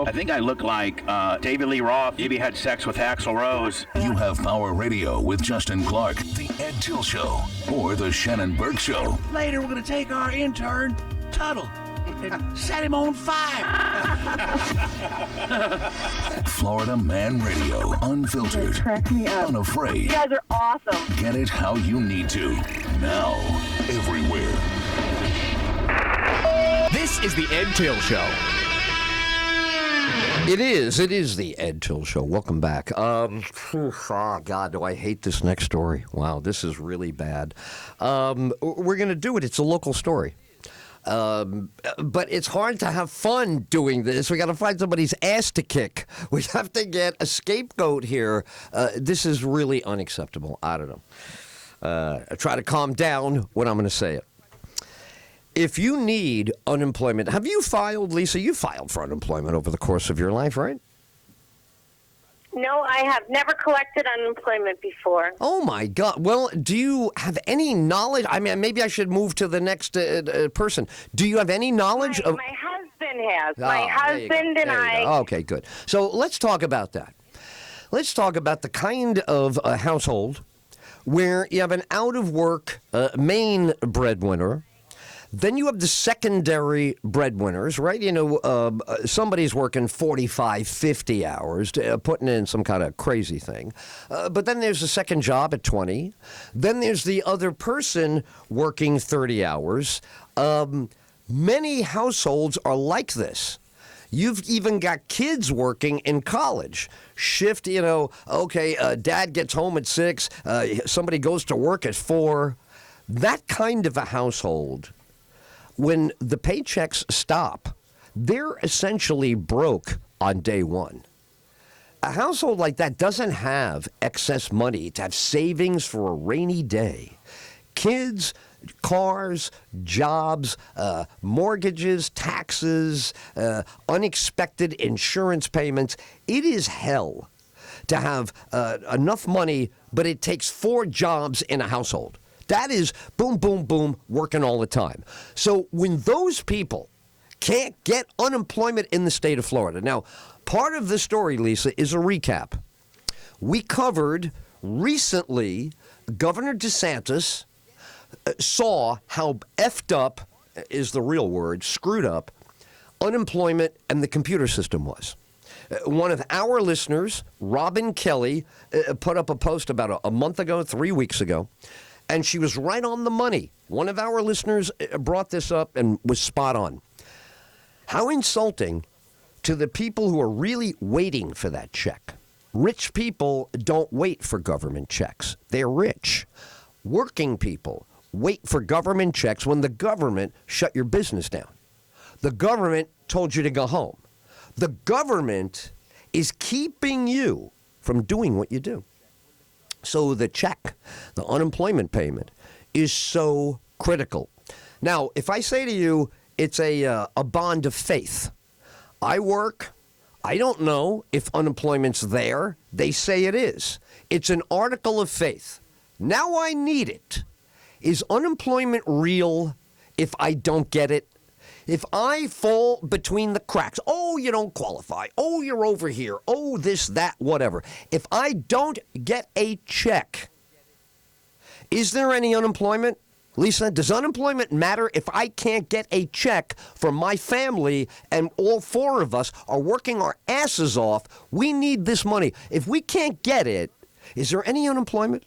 show. I think I look like David Lee Roth. Maybe had sex with Axl Rose. You have Power Radio with Justin Clark, The Ed Tyll Show, or The Shannon Burke Show. Later, we're going to take our intern, Tuttle, and set him on fire. Florida Man Radio, unfiltered, Crack me up. unafraid. You guys are awesome. Get it how you need to. Now, everywhere. This is the Ed Tyll Show. It is the Ed Tyll Show. Welcome back. Oh, God, do I hate this next story. Wow, this is really bad. We're going to do it. It's a local story. But it's hard to have fun doing this. We got to find somebody's ass to kick. We have to get a scapegoat here. This is really unacceptable. I don't know. I try to calm down when I'm going to say it. If you need unemployment, have you filed, Lisa? You filed for unemployment over the course of your life, right? No, I have never collected unemployment before. Oh, my God. Well, do you have any knowledge? I mean, maybe I should move to the next person. Do you have any knowledge of... My husband has. Oh, My husband and I... Okay, good. So let's talk about that. Let's talk about the kind of household where you have an out-of-work main breadwinner. Then you have the secondary breadwinners, right? You know, somebody's working 45, 50 hours, putting in some kind of crazy thing. But then there's a second job at 20. Then there's the other person working 30 hours. Many households are like this. You've even got kids working in college. Shift, you know, okay, dad gets home at 6, somebody goes to work at 4. That kind of a household, when the paychecks stop, they're essentially broke on day one. A household like that doesn't have excess money to have savings for a rainy day. Kids, cars, jobs, mortgages, taxes, unexpected insurance payments. It is hell to have enough money, but it takes 4 jobs in a household. That is boom, boom, boom, working all the time. So when those people can't get unemployment in the state of Florida. Now, part of the story, Lisa, is a recap. We covered recently Governor DeSantis saw how effed up is the real word, screwed up, unemployment and the computer system was. One of our listeners, Robin Kelly, put up a post about a month ago, 3 weeks ago, and she was right on the money. One of our listeners brought this up and was spot on. How insulting to the people who are really waiting for that check. Rich people don't wait for government checks. They're rich. Working people wait for government checks when the government shut your business down. The government told you to go home. The government is keeping you from doing what you do. So the check, the unemployment payment, is so critical. Now, if I say to you, it's a bond of faith. I work. I don't know if unemployment's there. They say it is. It's an article of faith. Now I need it. Is unemployment real if I don't get it? If I fall between the cracks, oh, you don't qualify, oh, you're over here, oh, this, that, whatever. If I don't get a check, is there any unemployment? Lisa, does unemployment matter if I can't get a check for my family and all 4 of us are working our asses off? We need this money. If we can't get it, is there any unemployment?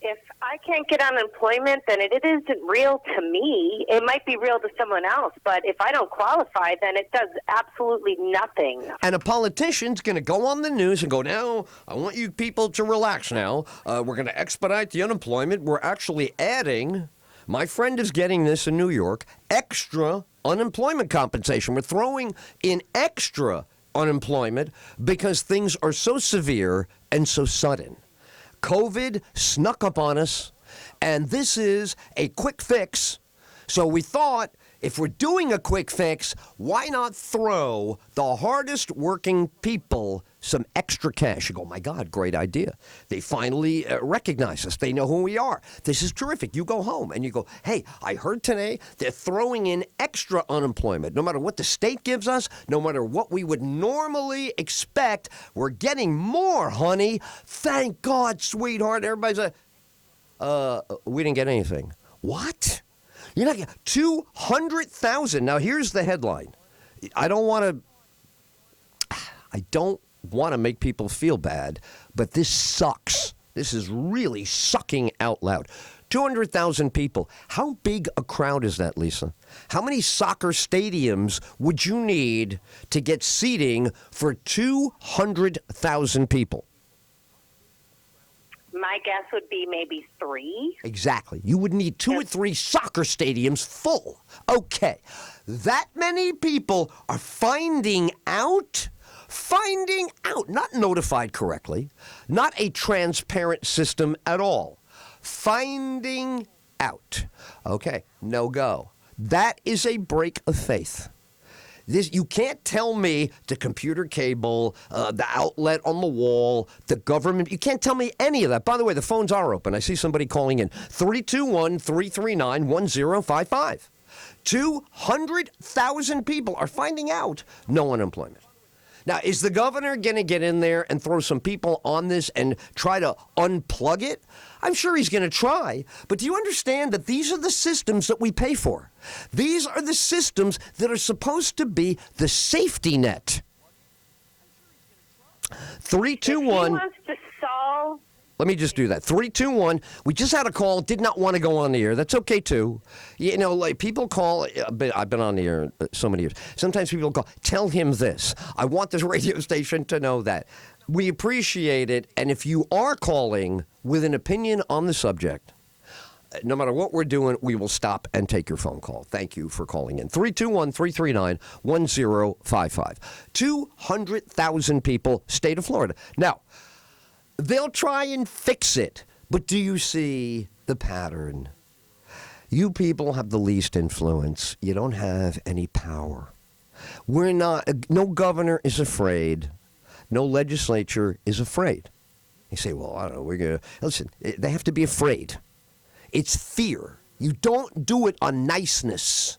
If I can't get unemployment, then it isn't real to me. It might be real to someone else, but if I don't qualify, then it does absolutely nothing. And a politician's going to go on the news and go, now, I want you people to relax now. We're going to expedite the unemployment. We're actually adding, my friend is getting this in New York, extra unemployment compensation. We're throwing in extra unemployment because things are so severe and so sudden. COVID snuck up on us, and this is a quick fix. So we thought if we're doing a quick fix, why not throw the hardest working people some extra cash? You go, my God, great idea. They finally recognize us. They know who we are. This is terrific. You go home and you go, hey, I heard today they're throwing in extra unemployment. No matter what the state gives us, no matter what we would normally expect, we're getting more, honey. Thank God, sweetheart. Everybody's like, we didn't get anything. What? You're not getting 200,000. Now, here's the headline. I don't want to make people feel bad, but this sucks. This is really sucking out loud. 200,000 people. How big a crowd is that, Lisa? How many soccer stadiums would you need to get seating for 200,000 people? My guess would be maybe 3. Exactly. You would need 2 or 3 soccer stadiums full. Okay. That many people are finding out, not notified correctly, not a transparent system at all. Finding out. Okay, no go. That is a break of faith. You can't tell me the computer cable, the outlet on the wall, the government. You can't tell me any of that. By the way, the phones are open. I see somebody calling in. 321-339-1055. 200,000 people are finding out no unemployment. Now, is the governor going to get in there and throw some people on this and try to unplug it? I'm sure he's going to try. But do you understand that these are the systems that we pay for? These are the systems that are supposed to be the safety net. 321. He wants to solve. Let me just do that. 321. We just had a call. Did not want to go on the air. That's okay, too. You know, like people call. I've been on the air so many years. Sometimes people call. Tell him this. I want this radio station to know that. We appreciate it. And if you are calling with an opinion on the subject, no matter what we're doing, we will stop and take your phone call. Thank you for calling in. 321-339-1055. 200,000 people, state of Florida. Now, they'll try and fix it, but do you see the pattern? You people have the least influence. You don't have any power. No governor is afraid. No legislature is afraid. You say, well, I don't know, listen, they have to be afraid. It's fear. You don't do it on niceness.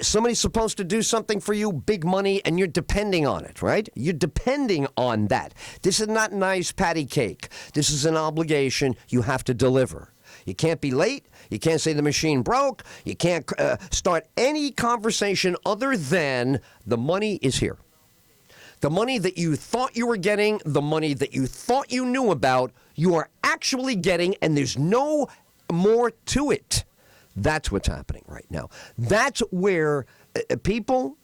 Somebody's supposed to do something for you, big money, and you're depending on it, right? You're depending on that. This is not nice patty cake. This is an obligation you have to deliver. You can't be late. You can't say the machine broke. You can't start any conversation other than the money is here. The money that you thought you were getting, the money that you thought you knew about, you are actually getting, and there's no more to it. That's what's happening right now. That's where people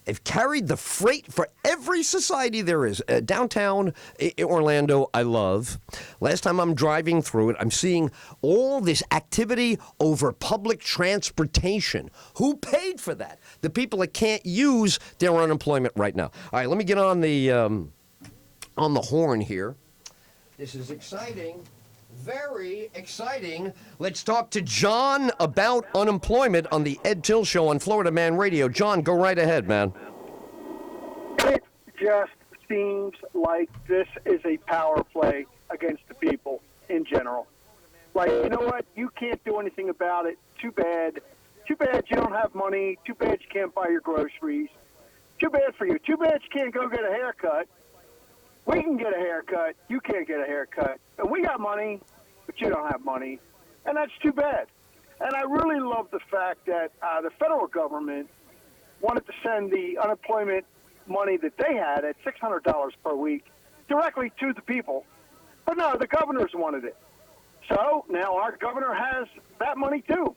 have carried the freight for every society there is. Downtown Orlando, I love. Last time I'm driving through it, I'm seeing all this activity over public transportation. Who paid for that? The people that can't use their unemployment right now. All right, let me get on the horn here. This is exciting. Very exciting. Let's talk to John about unemployment on the Ed Tyll Show on Florida Man Radio. John, go right ahead, man. It just seems like this is a power play against the people in general. Like, you know what? You can't do anything about it. Too bad. Too bad you don't have money. Too bad you can't buy your groceries. Too bad for you. Too bad you can't go get a haircut. We can get a haircut. You can't get a haircut. And we got money, but you don't have money. And that's too bad. And I really love the fact that the federal government wanted to send the unemployment money that they had at $600 per week directly to the people. But no, the governors wanted it. So now our governor has that money too.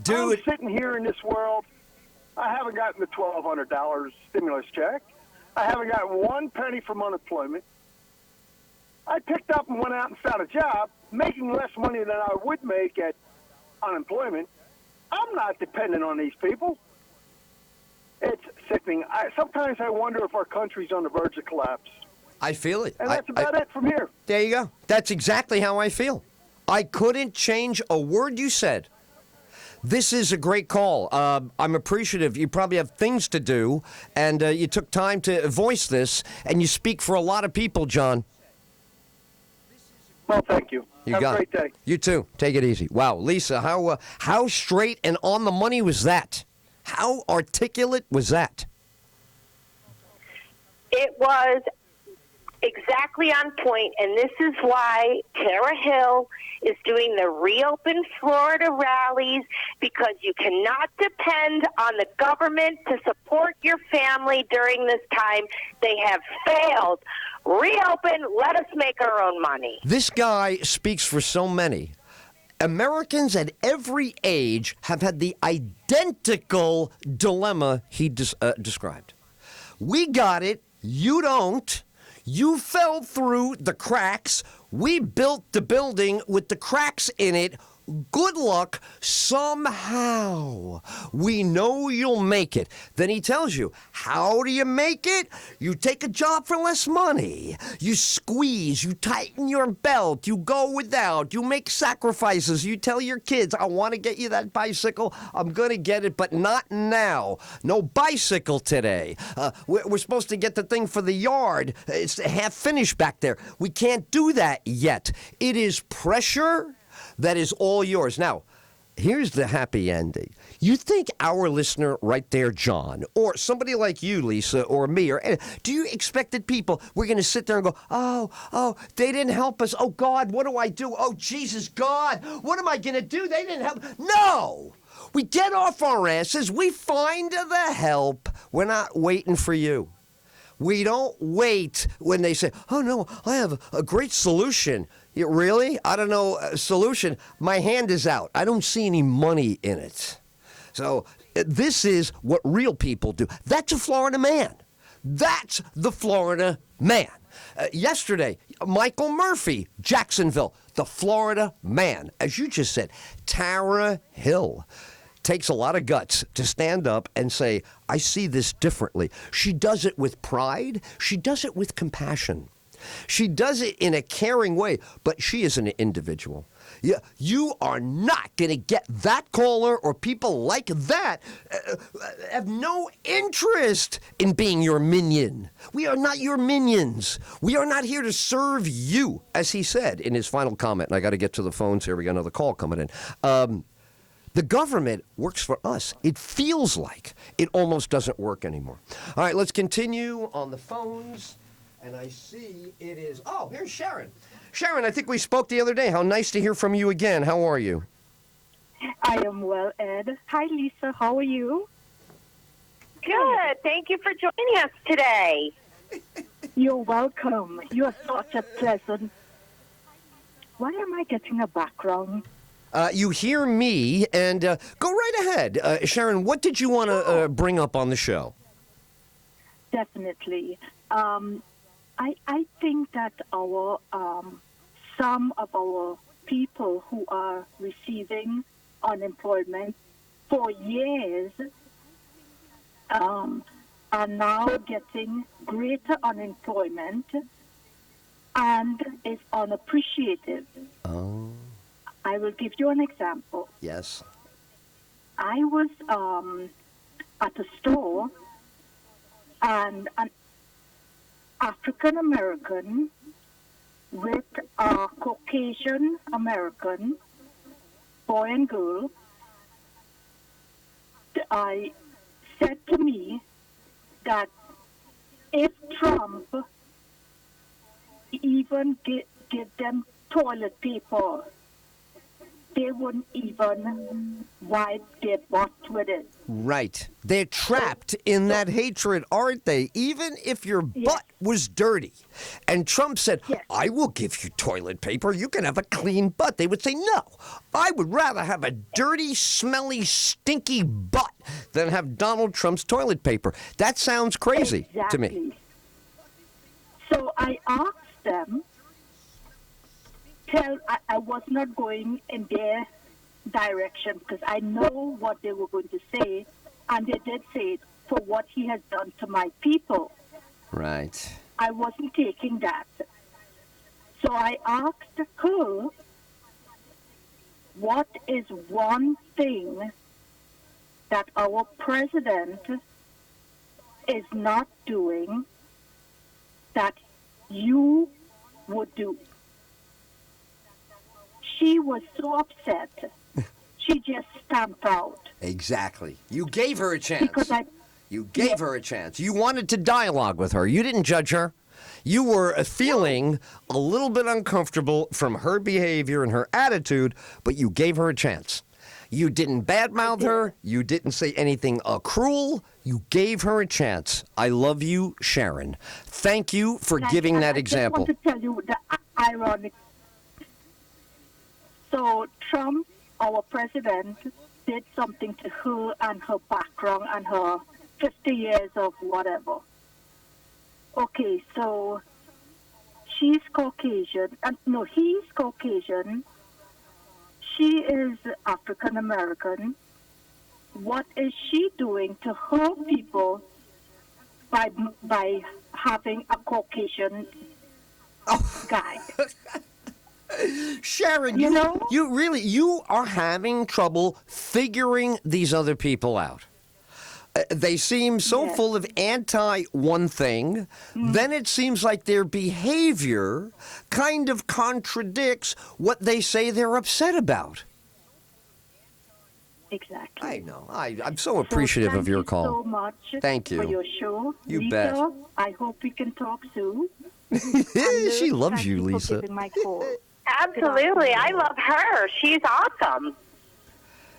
Dude, I'm sitting here in this world. I haven't gotten the $1,200 stimulus check. I haven't got one penny from unemployment. I picked up and went out and found a job, making less money than I would make at unemployment. I'm not dependent on these people. It's sickening. Sometimes I wonder if our country's on the verge of collapse. I feel it. And that's about it from here. There you go. That's exactly how I feel. I couldn't change a word you said. This is a great call. I'm appreciative. You probably have things to do, and you took time to voice this, and you speak for a lot of people, John. Well, thank you. You Have got a great it. day. You too. Take it easy. Wow, Lisa, how straight and on the money was that? How articulate was that? It was exactly on point, and this is why Tara Hill is doing the Reopen Florida rallies, because you cannot depend on the government to support your family during this time. They have failed. Reopen, let us make our own money. This guy speaks for so many. Americans at every age have had the identical dilemma he described. We got it. You don't. You fell through the cracks. We built the building with the cracks in it. Good luck somehow. We know you'll make it. Then he tells you, how do you make it? You take a job for less money. You squeeze. You tighten your belt. You go without. You make sacrifices. You tell your kids, I want to get you that bicycle. I'm going to get it, but not now. No bicycle today. We're supposed to get the thing for the yard. It's half finished back there. We can't do that yet. It is pressure that is all yours. Now, here's the happy ending. You think our listener right there, John, or somebody like you, Lisa, or me, or do you expect that people, we're going to sit there and go, oh, they didn't help us. Oh, God, what do I do? Oh, Jesus, God, what am I going to do? They didn't help. No! We get off our asses. We find the help. We're not waiting for you. We don't wait when they say, oh, no, I have a great solution. Really? I don't know a solution. My hand is out. I don't see any money in it. So this is what real people do. That's a Florida man. That's the Florida man. Yesterday, Michael Murphy, Jacksonville, the Florida man. As you just said, Tara Hill. Takes a lot of guts to stand up and say, I see this differently. She does it with pride. She does it with compassion. She does it in a caring way, but she is an individual. Yeah, you are not going to get that caller or people like that have no interest in being your minion. We are not your minions. We are not here to serve you, as he said in his final comment. And I got to get to the phones here. We got another call coming in. The government works for us. It feels like it almost doesn't work anymore. All right, let's continue on the phones. And I see it is... Oh, here's Sharon. Sharon, I think we spoke the other day. How nice to hear from you again. How are you? I am well, Ed. Hi, Lisa. How are you? Good. Thank you for joining us today. You're welcome. You are such a pleasant... Why am I getting a background? You hear me, and go right ahead. Sharon, what did you want to bring up on the show? Definitely. I think that our some of our people who are receiving unemployment for years are now getting greater unemployment and is unappreciated. Oh. I will give you an example. Yes. I was at a store, and an African American with a Caucasian American boy and girl, I said to me that if Trump even give them toilet paper, they wouldn't even wipe their butt with it. Right. They're trapped in that hatred, aren't they? Even if your butt was dirty. And Trump said, I will give you toilet paper. You can have a clean butt. They would say, no, I would rather have a dirty, smelly, stinky butt than have Donald Trump's toilet paper. That sounds crazy to me. So I asked them, I was not going in their direction because I know what they were going to say, and they did say it for what he has done to my people. Right. I wasn't taking that. So I asked her, what is one thing that our president is not doing that you would do? She was so upset. She just stamped out. Exactly. You gave her a chance. Because You gave her a chance. You wanted to dialogue with her. You didn't judge her. You were feeling a little bit uncomfortable from her behavior and her attitude, but you gave her a chance. You didn't badmouth her. You didn't say anything cruel. You gave her a chance. I love you, Sharon. Thank you for giving that example. I just want to tell you the ironic. So Trump, our president, did something to her and her background and her 50 years of whatever. Okay, so she's Caucasian. No, he's Caucasian. She is African American. What is she doing to her people by having a Caucasian guy? Sharon, You know? you are having trouble figuring these other people out. They seem so full of anti one thing, then it seems like their behavior kind of contradicts what they say they're upset about. Exactly. I know. I'm so appreciative of your call. Thank you so much Thank you. for your show. You Lisa, bet. I hope we can talk soon. She loves you, Thank Lisa. for taking my call. Absolutely. I love her. She's awesome.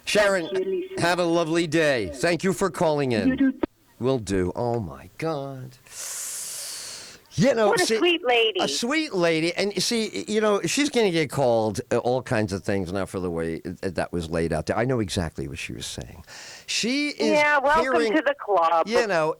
Sharon, Thank you, Lisa. have a lovely day. Thank you for calling in. You do. Will do. Oh, my God. You know, What a sweet lady. A sweet lady. And you see, you know, she's going to get called all kinds of things now for the way that was laid out there. I know exactly what she was saying. She is welcome hearing, to the club. You know,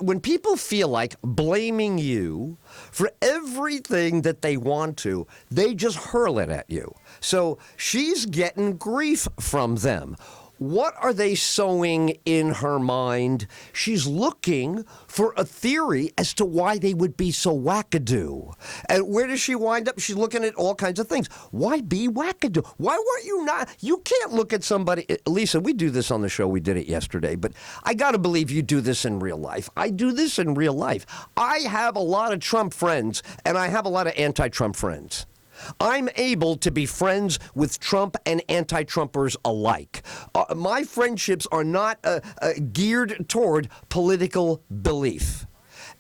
when people feel like blaming you for everything that they want to, they just hurl it at you. So she's getting grief from them. What are they sowing in her mind? She's looking for a theory as to why they would be so wackadoo. And where does she wind up? She's looking at all kinds of things. Why be wackadoo? Why weren't you not? You can't look at somebody. Lisa, we do this on the show. We did it yesterday. But I got to believe you do this in real life. I do this in real life. I have a lot of Trump friends, and I have a lot of anti-Trump friends. I'm able to be friends with Trump and anti-Trumpers alike. My friendships are not geared toward political belief.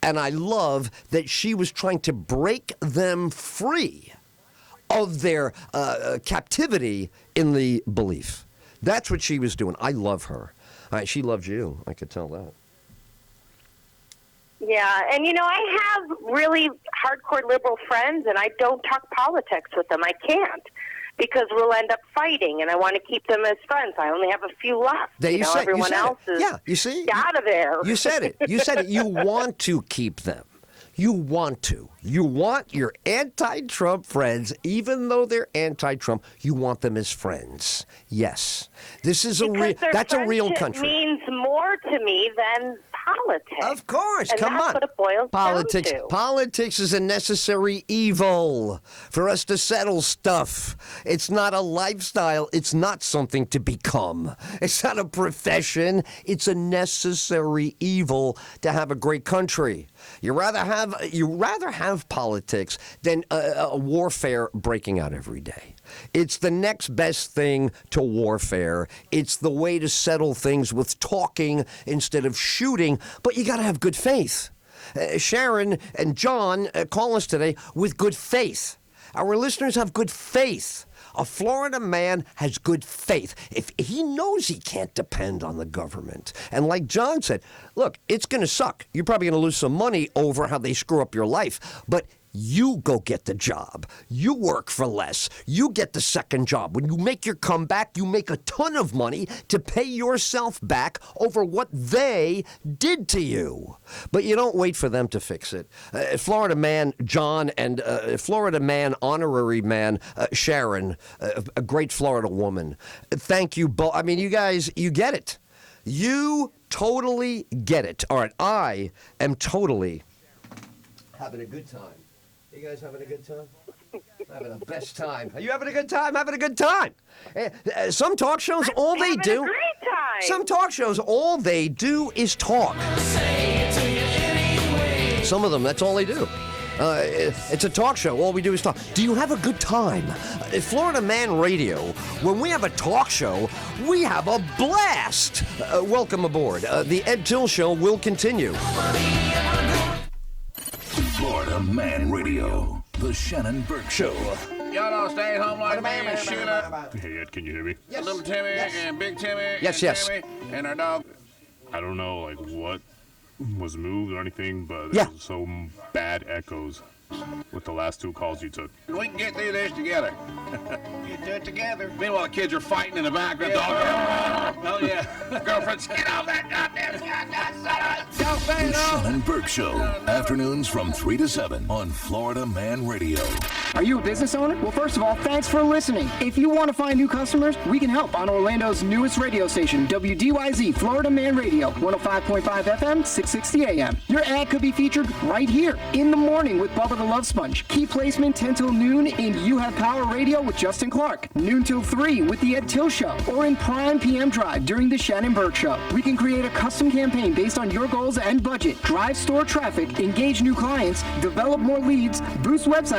And I love that she was trying to break them free of their captivity in the belief. That's what she was doing. I love her. She loves you. I could tell that. Yeah, and you know, I have really hardcore liberal friends, and I don't talk politics with them. I can't, because we'll end up fighting, and I want to keep them as friends. I only have a few left. There you said, everyone else is you see? out of there. You said it. You said it. You want to keep them. You want to. You want your anti-Trump friends, even though they're anti-Trump, you want them as friends. Yes. This is that's a real country. Means more to me than politics. Of course, and come that's on. What it boils Politics. down to. Politics is a necessary evil for us to settle stuff. It's not a lifestyle. It's not something to become. It's not a profession. It's a necessary evil to have a great country. You rather have politics than a warfare breaking out every day. It's the next best thing to warfare. It's the way to settle things with talking instead of shooting, but you got to have good faith. Sharon and John call us today with good faith. Our listeners have good faith. A Florida man has good faith. If he knows he can't depend on the government. And like John said, look, it's going to suck. You're probably going to lose some money over how they screw up your life. But you go get the job. You work for less. You get the second job. When you make your comeback, you make a ton of money to pay yourself back over what they did to you. But you don't wait for them to fix it. Florida man John and Florida man, honorary man Sharon, a great Florida woman. Thank you both. I mean, you guys, you get it. You totally get it. All right, I am totally having a good time. You guys having a good time? Having the best time. Are you having a good time? Having a good time. Some talk shows, all they do. A great time. Some talk shows, all they do is talk. Some of them, that's all they do. It's a talk show. All we do is talk. Do you have a good time? At Florida Man Radio, when we have a talk show, we have a blast. Welcome aboard. The Ed Tyll Show will continue. Florida Man Radio, the Shannon Burke Show. Y'all don't stay at home like me and Sheila. Hey, Ed, can you hear me? Yes. Little Timmy Yes. and Big Timmy. Yes, and yes. Timmy and our dog. I don't know, like, what was moved or anything, but Yeah. there's some bad echoes with the last 2 calls you took. We can get through this together. Get through it together. Meanwhile, the kids are fighting in the background. Yeah. Dog. Oh, yeah. Girlfriends, get off that goddamn son. Y'all stay The at home. Shannon Burke Show. Afternoons from 3 to 7 on Florida Man Radio. Are you a business owner? Well, first of all, thanks for listening. If you want to find new customers, we can help on Orlando's newest radio station, WDYZ, Florida Man Radio, 105.5 FM, 660 AM. Your ad could be featured right here in the morning with Bubba the Love Sponge. Key placement 10 till noon in You Have Power Radio with Justin Clark. Noon till 3 with the Ed Tyll Show. Or in prime PM drive during the Shannon Burke Show. We can create a custom campaign based on your goals and budget. Drive store traffic, engage new clients, develop more leads, boost website